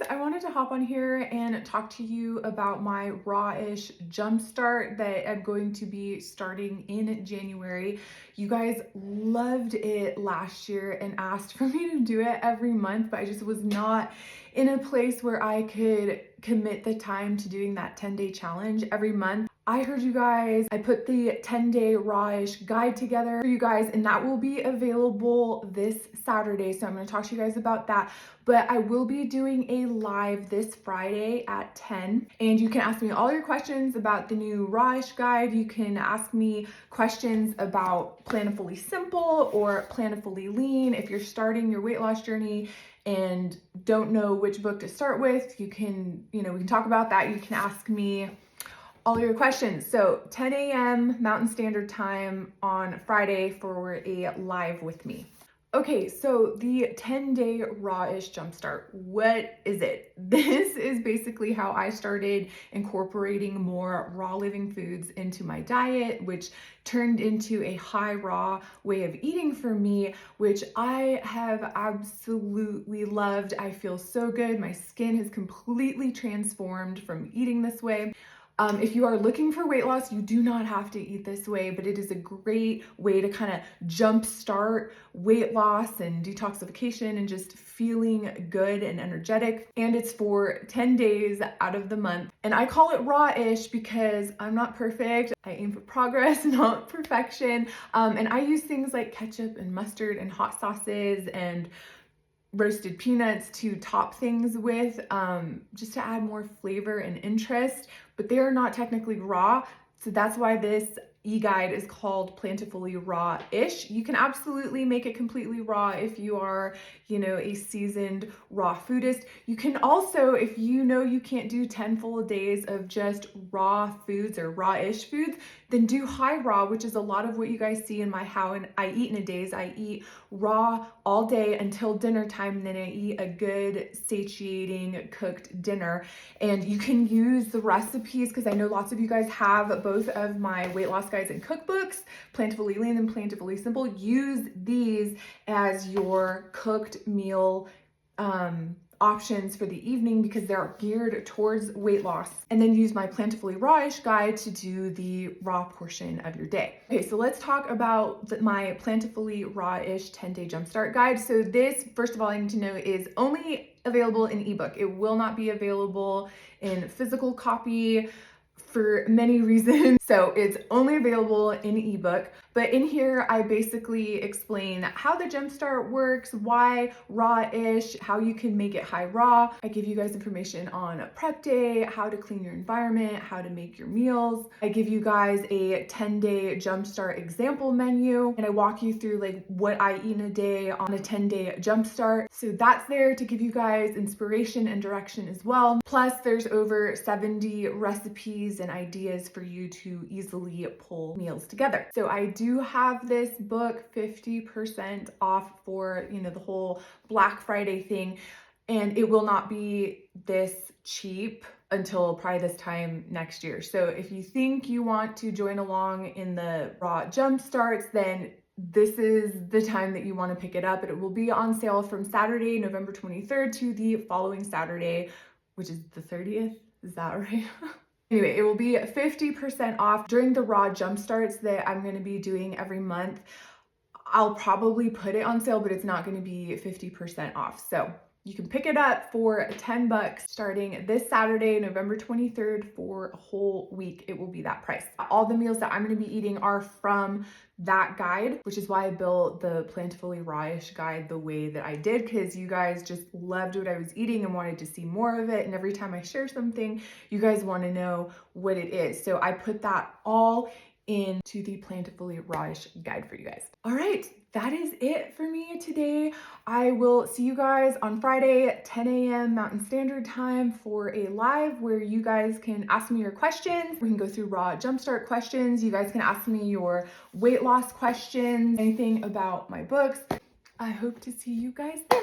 I wanted to hop on here and talk to you about my raw-ish jumpstart that I'm going to be starting in January. You guys loved it last year and asked for me to do it every month, but I just was not in a place where I could commit the time to doing that 10-day challenge every month. I heard you guys, I put the 10-day raw-ish guide together for you guys, and that will be available this Saturday. So I'm going to talk to you guys about that. But I will be doing a live this Friday at 10. And you can ask me all your questions about the new raw-ish guide. You can ask me questions about Plantifully Simple or Plantifully Lean. If you're starting your weight loss journey and don't know which book to start with, we can talk about that. You can ask me all your questions. So 10 a.m. Mountain Standard Time on Friday for a live with me. Okay, so the 10-day raw-ish jumpstart, what is it? This is basically how I started incorporating more raw living foods into my diet, which turned into a high raw way of eating for me, which I have absolutely loved. I feel so good. My skin has completely transformed from eating this way. If you are looking for weight loss, you do not have to eat this way, but it is a great way to kind of jumpstart weight loss and detoxification and just feeling good and energetic. And it's for 10 days out of the month. And I call it raw-ish because I'm not perfect. I aim for progress, not perfection. And I use things like ketchup and mustard and hot sauces and roasted peanuts to top things with, just to add more flavor and interest, but they are not technically raw. So that's why this e-guide is called Plantifully Raw-ish. You can absolutely make it completely raw if you are, a seasoned raw foodist. You can also, if you can't do 10 full days of just raw foods or raw-ish foods, then do high raw, which is a lot of what you guys see in my How I Eat in a Days. I eat raw all day until dinner time, and then I eat a good satiating cooked dinner. And you can use the recipes, because I know lots of you guys have both of my weight loss guides and cookbooks, Plantifully Lean and Plantifully Simple. Use these as your cooked meal options for the evening because they're geared towards weight loss. And then use my Plantifully Raw-ish guide to do the raw portion of your day. Okay, so let's talk about my Plantifully Raw-ish 10-day jumpstart guide. So this, first of all, I need to know is only available in ebook. It will not be available in physical copy for many reasons. So it's only available in ebook, but in here I basically explain how the jumpstart works, why raw-ish, how you can make it high raw. I give you guys information on prep day, how to clean your environment, how to make your meals. I give you guys a 10-day jumpstart example menu, and I walk you through like what I eat in a day on a 10-day jumpstart. So that's there to give you guys inspiration and direction as well. Plus there's over 70 recipes and ideas for you to easily pull meals together. So I do have this book 50% off for, the whole Black Friday thing, and it will not be this cheap until probably this time next year. So if you think you want to join along in the raw jumpstarts, then this is the time that you want to pick it up. It will be on sale from Saturday, November 23rd to the following Saturday, which is the 30th. Is that right? Anyway, it will be 50% off during the raw jumpstarts that I'm going to be doing every month. I'll probably put it on sale, but it's not going to be 50% off. So you can pick it up for $10 starting this Saturday, November 23rd for a whole week. It will be that price. All the meals that I'm going to be eating are from that guide, which is why I built the Plantifully Raw-ish guide the way that I did, because you guys just loved what I was eating and wanted to see more of it. And every time I share something, you guys want to know what it is. So I put that all into the Plantifully Raw-ish guide for you guys. All right, that is it for me today. I will see you guys on Friday at 10 a.m. Mountain Standard Time for a live where you guys can ask me your questions. We can go through raw jumpstart questions. You guys can ask me your weight loss questions, anything about my books. I hope to see you guys there.